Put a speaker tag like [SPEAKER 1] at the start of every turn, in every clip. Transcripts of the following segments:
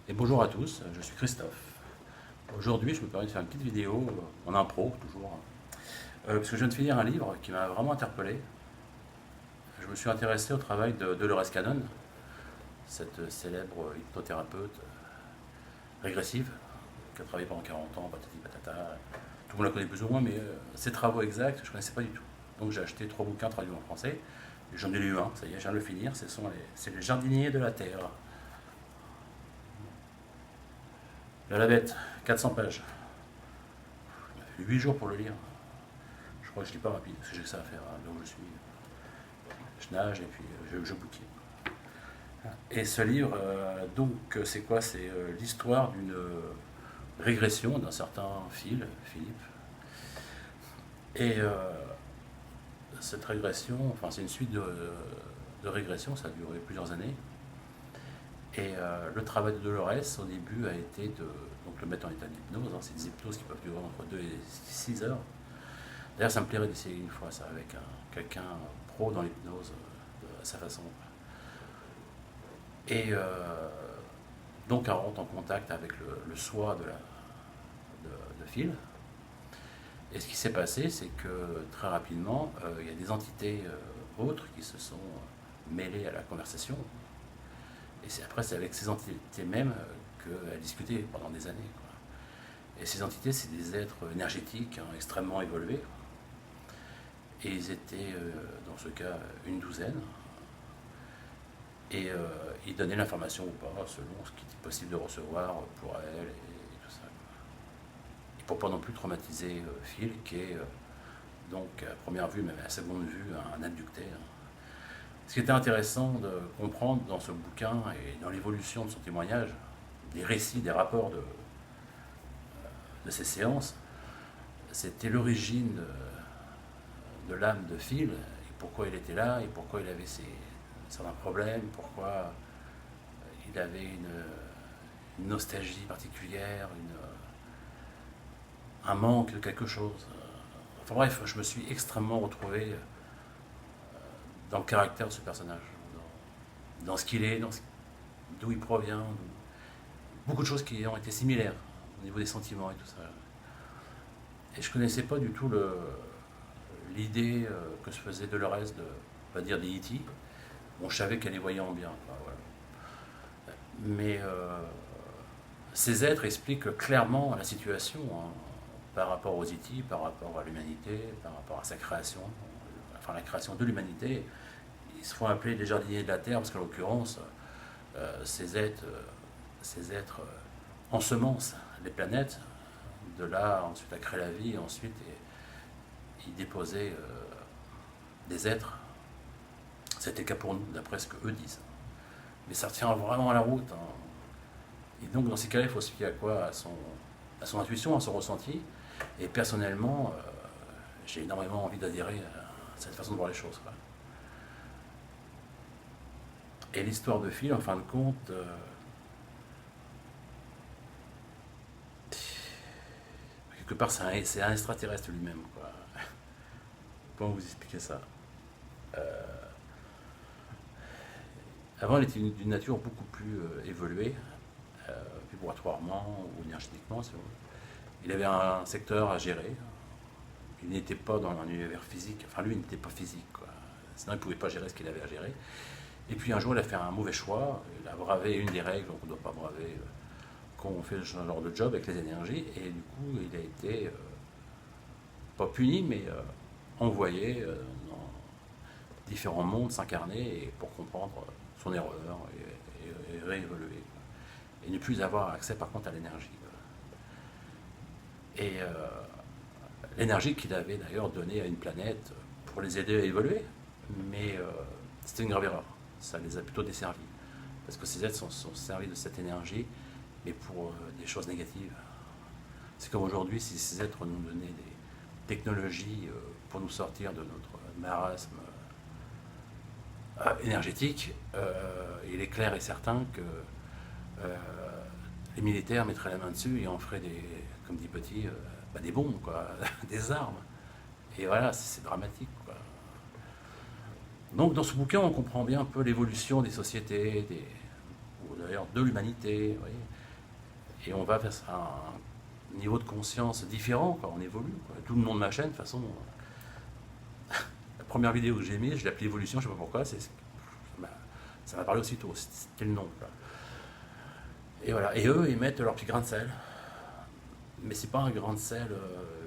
[SPEAKER 1] Et bonjour à tous, je suis Christophe. Aujourd'hui, je me permets de faire une petite vidéo en impro, toujours, parce que je viens de finir un livre qui m'a vraiment interpellé. Je me suis intéressé au travail de Dolores Cannon, cette célèbre hypnothérapeute régressive, qui a travaillé pendant 40 ans, patati patata. Tout le monde la connaît plus ou moins, mais ses travaux exacts, je ne connaissais pas du tout. Donc j'ai acheté 3 bouquins traduits en français. J'en ai lu un, ça y est, je viens de le finir. C'est les jardiniers de la Terre. La Lavette, 400 pages. Il m'a fallu 8 jours pour le lire. Je crois que je ne lis pas rapide, parce que j'ai que ça à faire, hein, là où je suis. Je nage et puis je bouquine. Et ce livre, donc, c'est quoi? C'est l'histoire d'une régression d'un certain Philippe. Et cette régression, enfin, c'est une suite de régressions, ça a duré plusieurs années. Et le travail de Dolores, au début, a été de donc, le mettre en état d'hypnose. Hein, c'est des hypnoses qui peuvent durer entre 2 et 6 heures. D'ailleurs, ça me plairait d'essayer une fois ça avec quelqu'un pro dans l'hypnose, à sa façon. Et donc, elle rentre en contact avec le soi de Phil. Et ce qui s'est passé, c'est que très rapidement, il y a des entités autres qui se sont mêlées à la conversation. Et après, c'est avec ces entités mêmes qu'elle discutait pendant des années, quoi. Et ces entités, c'est des êtres énergétiques, hein, extrêmement évolués. Et ils étaient, dans ce cas, une douzaine. Et ils donnaient l'information ou pas, selon ce qui était possible de recevoir pour elle et tout ça. Et pour pas non plus traumatiser Phil, qui est, donc, à première vue, même à seconde vue, un abducté. Hein. Ce qui était intéressant de comprendre dans ce bouquin et dans l'évolution de son témoignage, des récits, des rapports de ces séances, c'était l'origine de l'âme de Phil, et pourquoi il était là, et pourquoi il avait certains problèmes, pourquoi il avait une nostalgie particulière, un manque de quelque chose. Enfin bref, je me suis extrêmement retrouvé dans le caractère de ce personnage, dans ce qu'il est, d'où il provient, beaucoup de choses qui ont été similaires au niveau des sentiments et tout ça. Et je ne connaissais pas du tout l'idée que se faisait Dolores de, on va dire, des E.T. Bon, je savais qu'elle les voyait en bien, quoi, voilà. Mais ces êtres expliquent clairement la situation, hein, par rapport aux E.T., par rapport à l'humanité, par rapport à sa création, enfin la création de l'humanité. Ils se font appeler les jardiniers de la Terre parce qu'en l'occurrence, ces êtres ensemencent les planètes, de là ensuite à créer la vie, et ensuite ils déposaient des êtres. C'était le cas pour nous, d'après ce qu'eux disent. Mais ça tient vraiment à la route. Hein. Et donc dans ces cas-là, il faut se fier à quoi? À son intuition, à son ressenti. Et personnellement, j'ai énormément envie d'adhérer à cette façon de voir les choses, quoi. Et l'histoire de Phil, en fin de compte, quelque part, c'est un extraterrestre lui-même, quoi. Comment vous expliquer ça? Avant, il était d'une nature beaucoup plus évoluée, vibratoirement ou énergétiquement, si vous voulez. Il avait un secteur à gérer. Il n'était pas dans un univers physique. Enfin, lui, il n'était pas physique, quoi. Sinon, il ne pouvait pas gérer ce qu'il avait à gérer. Et puis un jour, il a fait un mauvais choix. Il a bravé une des règles qu'on ne doit pas braver quand on fait ce genre de job avec les énergies. Et du coup, il a été pas puni, mais envoyé dans différents mondes, s'incarner pour comprendre son erreur et réévoluer. Et ne plus avoir accès, par contre, à l'énergie. Et l'énergie qu'il avait d'ailleurs donnée à une planète pour les aider à évoluer. Mais c'était une grave erreur. Ça les a plutôt desservis. Parce que ces êtres sont servis de cette énergie, mais pour des choses négatives. C'est comme aujourd'hui, si ces êtres nous donnaient des technologies pour nous sortir de notre marasme énergétique, il est clair et certain que les militaires mettraient la main dessus et en feraient comme dit Petit, des bombes, quoi, des armes. Et voilà, c'est dramatique, quoi. Donc dans ce bouquin, on comprend bien un peu l'évolution des sociétés, ou d'ailleurs de l'humanité, vous voyez. et on va vers un niveau de conscience différent, quoi. On évolue, quoi. Tout le nom de ma chaîne, de toute façon, la première vidéo que j'ai mise, je l'ai appelée Évolution, je ne sais pas pourquoi, ça m'a parlé aussitôt, c'était le nom, quoi. Et voilà, et eux, ils mettent leur petit grain de sel. Mais c'est pas un grain de sel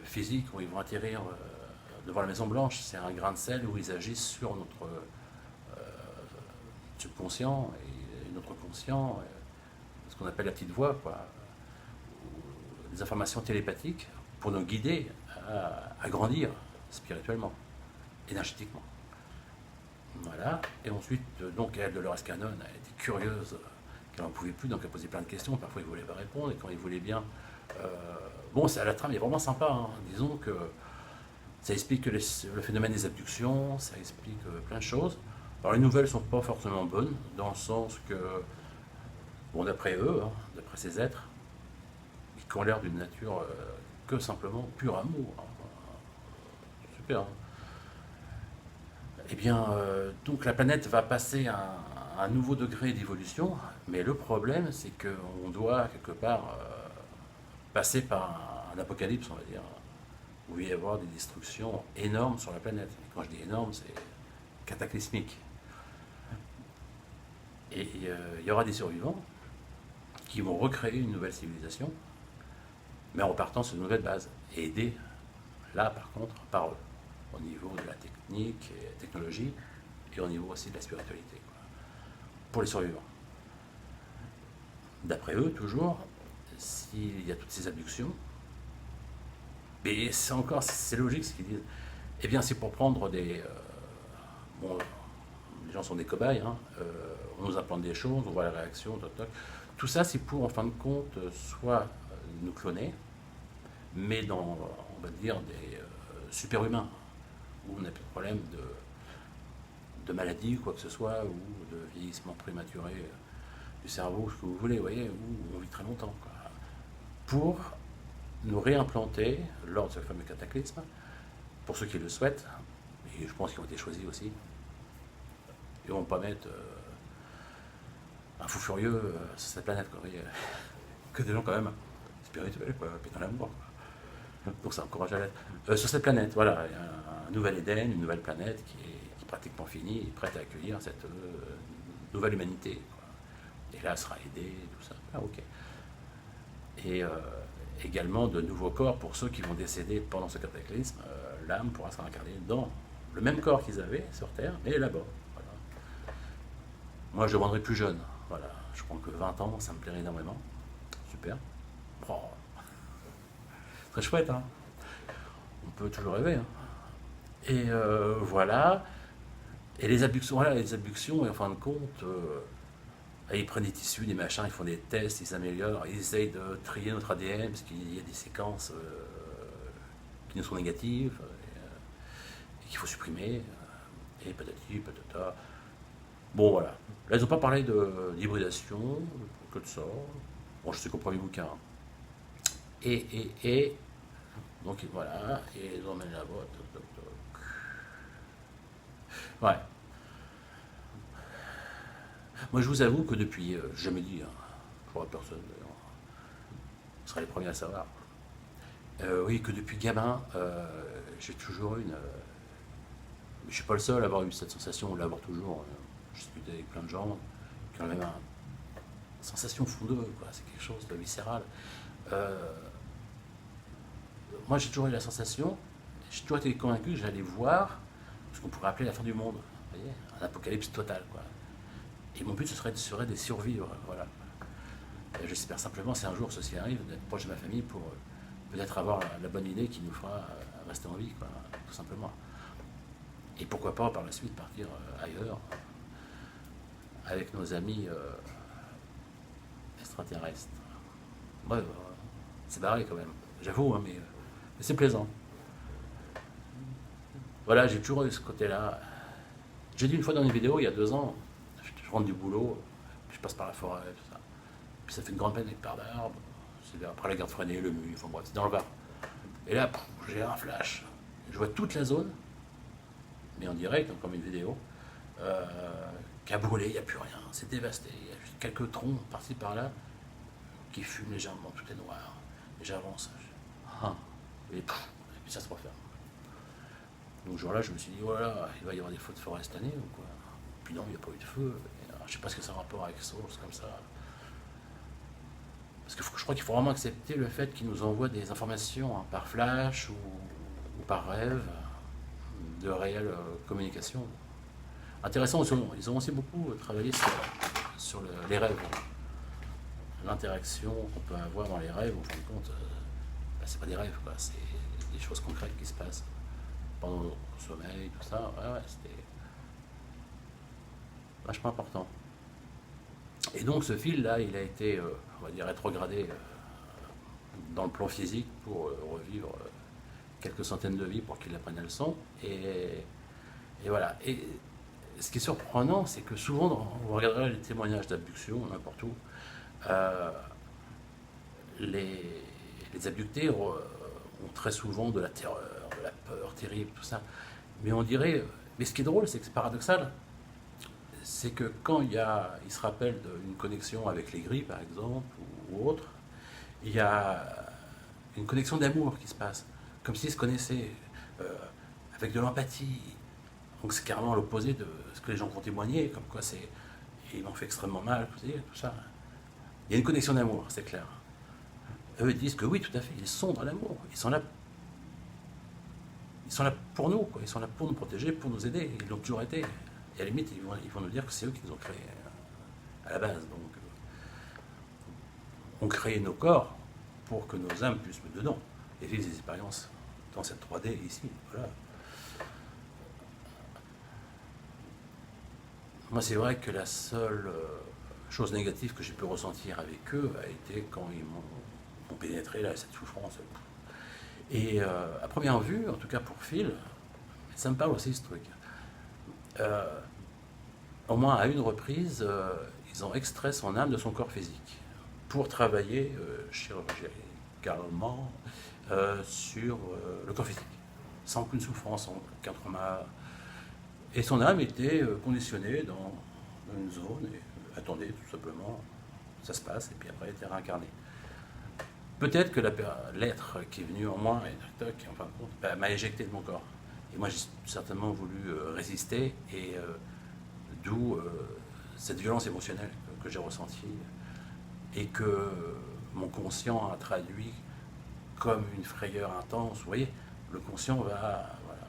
[SPEAKER 1] physique où ils vont atterrir devant la Maison Blanche, c'est un grain de sel où ils agissent sur notre subconscient et notre conscient, ce qu'on appelle la petite voix, quoi. Des informations télépathiques pour nous guider à grandir spirituellement, énergétiquement. Voilà. Et ensuite, donc elle, Dolores Cannon, a été curieuse, qu'elle n'en pouvait plus, donc elle posait plein de questions. Parfois, il ne voulait pas répondre, et quand il voulait bien. Bon, la trame est vraiment sympa, hein. Disons que ça explique le phénomène des abductions, ça explique plein de choses. Alors, les nouvelles ne sont pas forcément bonnes, dans le sens que, bon, d'après eux, hein, d'après ces êtres, qui ont l'air d'une nature que simplement pur amour. Hein. Super. Hein. Eh bien, donc la planète va passer à un nouveau degré d'évolution, mais le problème, c'est qu'on doit quelque part passer par un apocalypse, on va dire, où il va y avoir des destructions énormes sur la planète. Et quand je dis énorme, c'est cataclysmique. Et il y aura des survivants qui vont recréer une nouvelle civilisation, mais en repartant sur une nouvelle base, et aidés, là par contre, par eux, au niveau de la technique et technologie, et au niveau aussi de la spiritualité, quoi, pour les survivants. D'après eux, toujours, s'il y a toutes ces abductions, mais c'est logique ce qu'ils disent, eh bien c'est pour prendre des... bon, les gens sont des cobayes, hein, on nous implante des choses, on voit la réaction, toc, toc. Tout ça c'est pour, en fin de compte, soit nous cloner, mais dans, on va dire, des super-humains, où on n'a plus de problème de maladie ou quoi que ce soit, ou de vieillissement prématuré du cerveau, ce que vous voulez, vous voyez, où on vit très longtemps, quoi. Pour nous réimplanter lors de ce fameux cataclysme, pour ceux qui le souhaitent, et je pense qu'ils ont été choisis aussi, ils ne vont pas mettre un fou furieux sur cette planète, quoi, vous voyez, que des gens quand même spirituels, quoi, pétant l'amour, quoi. Donc ça encourage à l'être. Sur cette planète, voilà, il y a un nouvel Éden, une nouvelle planète qui est pratiquement finie, et prête à accueillir cette nouvelle humanité, quoi. Et là, elle sera aidée, tout ça. Ah, ok. Et également de nouveaux corps pour ceux qui vont décéder pendant ce cataclysme. L'âme pourra se réincarner dans le même corps qu'ils avaient sur Terre, mais là-bas. Voilà. Moi, je demanderai plus jeune. Voilà. Je crois que 20 ans, ça me plairait énormément. Super. Oh. Très chouette, hein. On peut toujours rêver, hein. Et voilà. Et les abductions, et en fin de compte, ils prennent des tissus, des machins, ils font des tests, ils s'améliorent, ils essayent de trier notre ADN, parce qu'il y a des séquences qui nous sont négatives, et qu'il faut supprimer, et patati, patata. Bon, voilà. Là, ils n'ont pas parlé d'hybridation, que de ça. Bon, je sais qu'au premier bouquin. Et donc voilà, et ils emmènent là-bas, toc, toc, toc. Ouais. Moi, je vous avoue que depuis, j'ai jamais dit, hein, je crois à personne d'ailleurs, vous serez les premiers à le savoir. Oui, que depuis gamin, j'ai toujours eu une. Je suis pas le seul à avoir eu cette sensation, ou l'avoir toujours. Je discute avec plein de gens qui ont la même sensation fondeuse, quoi. C'est quelque chose de viscéral. Moi, j'ai toujours eu la sensation, j'ai toujours été convaincu que j'allais voir ce qu'on pourrait appeler la fin du monde. Vous voyez, un apocalypse total, quoi. Et mon but, ce serait de survivre, voilà. Et j'espère simplement, si un jour ceci arrive, d'être proche de ma famille pour peut-être avoir la bonne idée qui nous fera rester en vie, quoi, tout simplement. Et pourquoi pas, par la suite, partir ailleurs, avec nos amis extraterrestres. Ouais, c'est barré quand même, j'avoue, hein, mais c'est plaisant. Voilà, j'ai toujours eu ce côté-là. J'ai dit une fois dans une vidéo, il y a 2 ans, je rentre du boulot, je passe par la forêt, tout ça. Puis ça fait une grande peine avec par d'arbres. C'est après la garde freinée, le mur, enfin bref, c'est dans le Var. Et là, j'ai un flash. Je vois toute la zone, mais en direct, comme une vidéo, qui a brûlé, il n'y a plus rien, c'est dévasté. Il y a juste quelques troncs par-ci par-là. qui fume légèrement, tout est noir. Et j'avance. Ah, et puis ça se referme. Donc ce jour-là, je me suis dit, voilà, il va y avoir des feux de forêt cette année ou quoi. Puis non, il n'y a pas eu de feu. Et, je ne sais pas ce que ça a un rapport avec Source comme ça. Parce que je crois qu'il faut vraiment accepter le fait qu'ils nous envoient des informations hein, par flash ou par rêve de réelle communication. Intéressant, ils ont aussi beaucoup travaillé sur les rêves. L'interaction qu'on peut avoir dans les rêves, au fin de compte, c'est pas des rêves, quoi, c'est des choses concrètes qui se passent pendant le sommeil, tout ça. Ouais, c'était vachement important. Et donc ce fil-là, il a été, on va dire, rétrogradé dans le plan physique pour revivre quelques centaines de vies pour qu'il apprenne la leçon. Et voilà. Et ce qui est surprenant, c'est que souvent, vous regarderez les témoignages d'abduction, n'importe où, les abductés ont très souvent de la terreur, de la peur terrible, tout ça. Mais on dirait, mais ce qui est drôle, c'est que c'est paradoxal, c'est que quand il se rappelle d'une connexion avec les gris, par exemple, ou autre, il y a une connexion d'amour qui se passe, comme s'ils se connaissaient, avec de l'empathie. Donc c'est carrément l'opposé de ce que les gens vont témoigner, comme quoi ils m'ont fait extrêmement mal, tout ça. Il y a une connexion d'amour, c'est clair. Eux ils disent que oui, tout à fait, ils sont dans l'amour, ils sont là pour nous, quoi. Ils sont là pour nous protéger, pour nous aider, ils l'ont toujours été. Et à la limite, ils vont nous dire que c'est eux qui nous ont créés à la base. Donc, on crée nos corps pour que nos âmes puissent mettre dedans et vivre des expériences dans cette 3D ici. Voilà. Moi, c'est vrai que la seule chose négative que j'ai pu ressentir avec eux a été quand ils m'ont pénétré là, cette souffrance. Et à première vue, en tout cas pour Phil, ça me parle aussi ce truc. Au moins à une reprise, ils ont extrait son âme de son corps physique pour travailler chirurgicalement sur le corps physique, sans aucune souffrance, sans aucun trauma. Et son âme était conditionnée dans une zone et attendait tout simplement, ça se passe, et puis après elle était réincarnée. Peut-être que l'être qui est venu en moi, et en fin de compte, m'a éjecté de mon corps. Et moi j'ai certainement voulu résister, et d'où cette violence émotionnelle que j'ai ressentie, et que mon conscient a traduit comme une frayeur intense. Vous voyez, le conscient va... Voilà.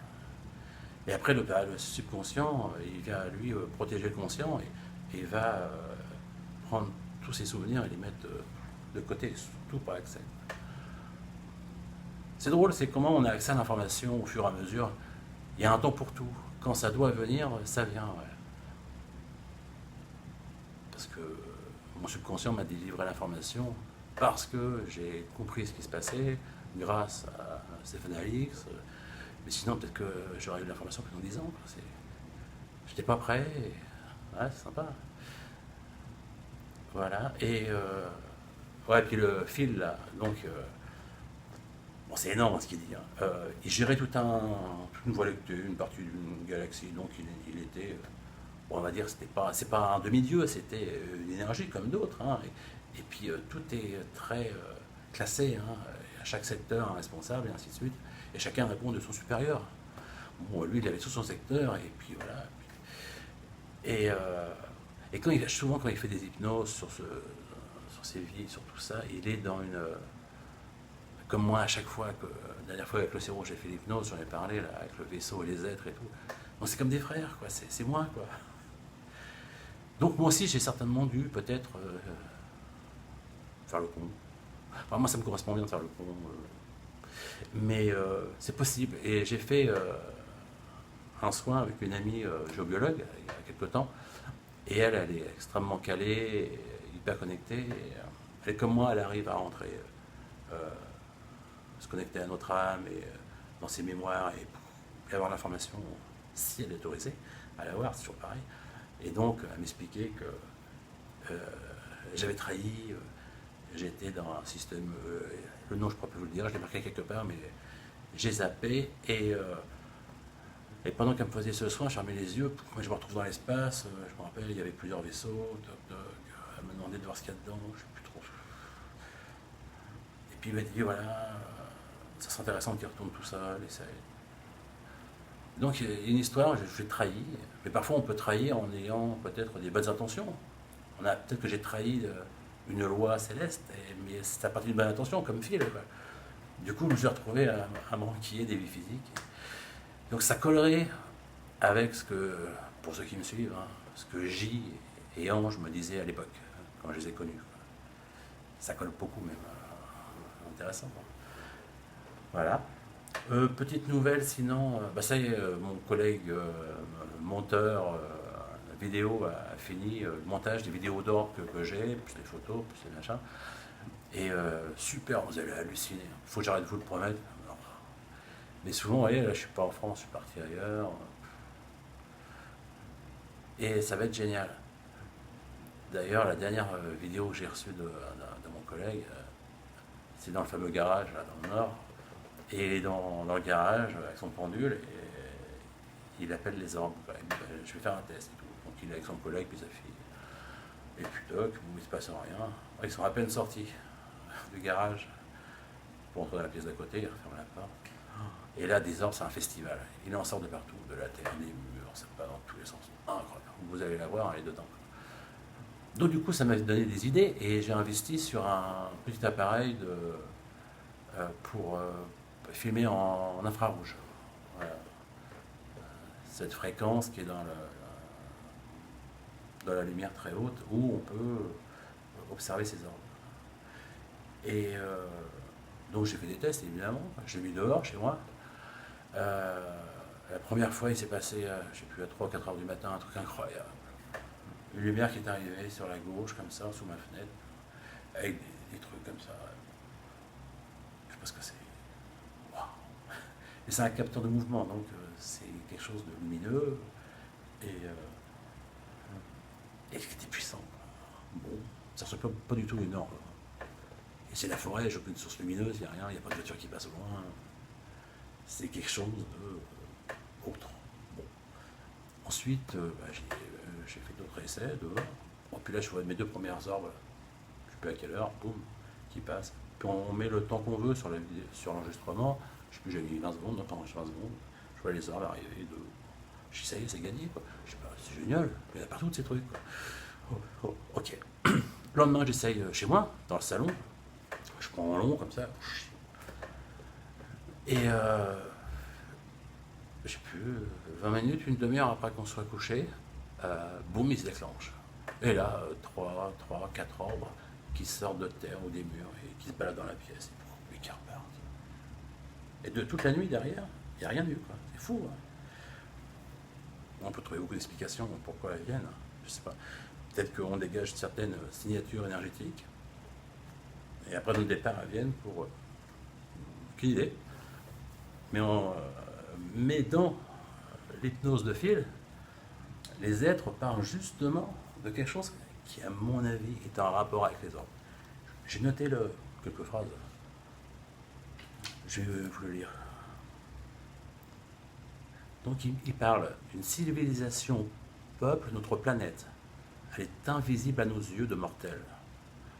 [SPEAKER 1] Et après, le subconscient, il vient, lui, protéger le conscient, et il va prendre tous ses souvenirs et les mettre de côté, surtout par accès. C'est drôle, c'est comment on a accès à l'information au fur et à mesure. Il y a un temps pour tout. Quand ça doit venir, ça vient. Ouais. Parce que mon subconscient m'a délivré l'information parce que j'ai compris ce qui se passait grâce à Stéphane Alix. Mais sinon, peut-être que j'aurais eu l'information pendant 10 ans. J'étais pas prêt. Ouais, c'est sympa. Voilà. Et ouais, puis le fil, là, donc... bon, c'est énorme ce qu'il dit. Hein. Il gérait toute une voie lactée, une partie d'une galaxie. Donc il était... Bon, on va dire, c'est pas un demi-dieu, c'était une énergie comme d'autres. Hein. Et puis tout est très classé. Hein. À chaque secteur, un responsable, et ainsi de suite. Et chacun répond de son supérieur. Bon, lui, il avait tout son secteur, et puis voilà. Et souvent, quand il fait des hypnoses sur ses vies, sur tout ça, il est dans une... Comme moi, à chaque fois, la dernière fois avec le cerveau, j'ai fait l'hypnose, j'en ai parlé, là, avec le vaisseau et les êtres et tout. Bon, c'est comme des frères, quoi. C'est moi, quoi. Donc moi aussi, j'ai certainement dû peut-être faire le con. Enfin, moi, ça me correspond bien de faire le con. Mais c'est possible. Et j'ai fait un soin avec une amie géobiologue il y a quelques temps. Et elle est extrêmement calée, hyper connectée. Et, elle, comme moi, elle arrive à rentrer, se connecter à notre âme et dans ses mémoires et avoir l'information, si elle est autorisée à l'avoir, c'est toujours pareil. Et donc, elle m'expliquait que j'avais trahi, j'étais dans un système, le nom je ne pourrais plus vous le dire, je l'ai marqué quelque part, mais j'ai zappé, et pendant qu'elle me faisait ce soin, je fermais les yeux, moi je me retrouve dans l'espace, je me rappelle, il y avait plusieurs vaisseaux, elle me demandait de voir ce qu'il y a dedans, je ne sais plus trop. puis il m'a dit, voilà, ça serait intéressant qu'il retourne tout seul, essaye. Donc il y a une histoire, j'ai trahi, mais parfois on peut trahir en ayant peut-être des bonnes intentions. Peut-être que j'ai trahi une loi céleste, mais c'est à partir d'une bonne intention, comme Phil, quoi. Du coup, je me suis retrouvé à m'enquiller des vies physiques. Donc ça collerait avec ce que, pour ceux qui me suivent, hein, ce que J et Ange me disaient à l'époque, quand je les ai connus, quoi. Ça colle beaucoup même. Intéressant, quoi. Voilà. Petite nouvelle, sinon, ça y est, mon collègue monteur vidéo a fini le montage des vidéos d'or que j'ai, plus les photos, plus les machins. Et super, vous allez halluciner. Il faut que j'arrête de vous le promettre. Alors, mais souvent, vous voyez, là, je suis pas en France, je suis parti ailleurs. Et ça va être génial. D'ailleurs, la dernière vidéo que j'ai reçue de mon collègue, c'est dans le fameux garage, là, dans le nord. Et il est dans le garage avec son pendule et il appelle les orbes. Je vais faire un test et tout. Donc il est avec son collègue puis sa fille. Et puis toc, il ne se passe rien. Ils sont à peine sortis du garage pour entrer dans la pièce d'à côté, ils referment la porte. Et là, des orbes, c'est un festival. Il en sort de partout, de la terre, des murs, ça va dans tous les sens. Incroyable. Vous allez la voir, elle est dedans. Donc du coup, ça m'a donné des idées et j'ai investi sur un petit appareil pour filmer en infrarouge. Voilà. Cette fréquence qui est dans la lumière très haute où on peut observer ces orbes. Et donc j'ai fait des tests évidemment, je l'ai mis dehors chez moi. La première fois il s'est passé, je sais plus, à 3 ou 4 heures du matin, un truc incroyable. Une lumière qui est arrivée sur la gauche comme ça, sous ma fenêtre, avec des trucs comme ça. Je sais pas ce que c'est. Et c'est un capteur de mouvement, donc c'est quelque chose de lumineux et qui était puissant. Bon, ça ne ressemble pas du tout une orbe. Et c'est la forêt, j'ai aucune source lumineuse, il n'y a rien, il n'y a pas de voiture qui passe au loin. C'est quelque chose d'autre. Bon. Ensuite, j'ai fait d'autres essais dehors. Bon, puis là, je vois mes 2 premières orbes, je ne sais plus à quelle heure, boum, qui passent. Puis on met le temps qu'on veut sur l'enregistrement. Je sais plus, j'ai mis 20 secondes, non, 20 secondes. Je vois les orbes arriver. Je dis, ça y est, c'est gagné, quoi. Je dis, c'est génial, il y en a partout de ces trucs, quoi. Ok. Le lendemain, j'essaye chez moi, dans le salon. Je prends un long, comme ça. Et je sais plus, 20 minutes, une demi-heure après qu'on soit couché, boum, il se déclenche. Et là, 3, 4 orbes qui sortent de terre ou des murs et qui se baladent dans la pièce. Et qui repartent. Et de toute la nuit derrière, il n'y a rien eu, quoi. C'est fou, hein. On peut trouver beaucoup d'explications pourquoi elles viennent. Je sais pas. Peut-être qu'on dégage certaines signatures énergétiques. Et après notre départ, elles viennent pour aucune idée. Mais dans l'hypnose de Phil, les êtres parlent justement de quelque chose qui, à mon avis, est en rapport avec les orbes. J'ai noté quelques phrases. Je vais vous le lire. Donc il parle d'une civilisation peuple notre planète. Elle est invisible à nos yeux de mortels.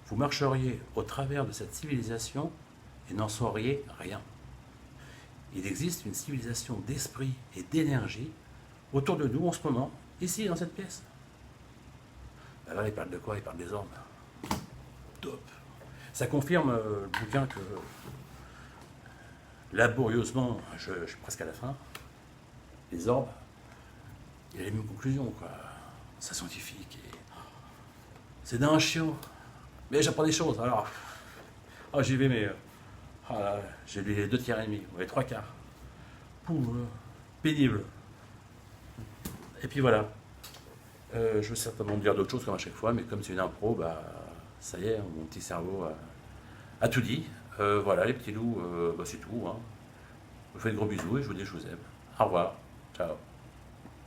[SPEAKER 1] Vous marcheriez au travers de cette civilisation et n'en sauriez rien. Il existe une civilisation d'esprit et d'énergie autour de nous en ce moment, ici dans cette pièce. Ben là, il parle de quoi? Il parle des orbes. Top. Ça confirme le bouquin que laborieusement, je suis presque à la fin. Les orbes, il y a les mêmes conclusions, quoi. C'est scientifique. Et c'est d'un chiot. Mais j'apprends des choses. Alors, j'y vais, mais j'ai lu les 2 tiers et demi, ou les 3 quarts. Pénible. Et puis voilà. Je veux certainement dire d'autres choses comme à chaque fois, mais comme c'est une impro, ça y est, mon petit cerveau a tout dit. Voilà, les petits loups, c'est tout, hein. Je vous fais de gros bisous et je vous dis que je vous aime. Au revoir. Ciao.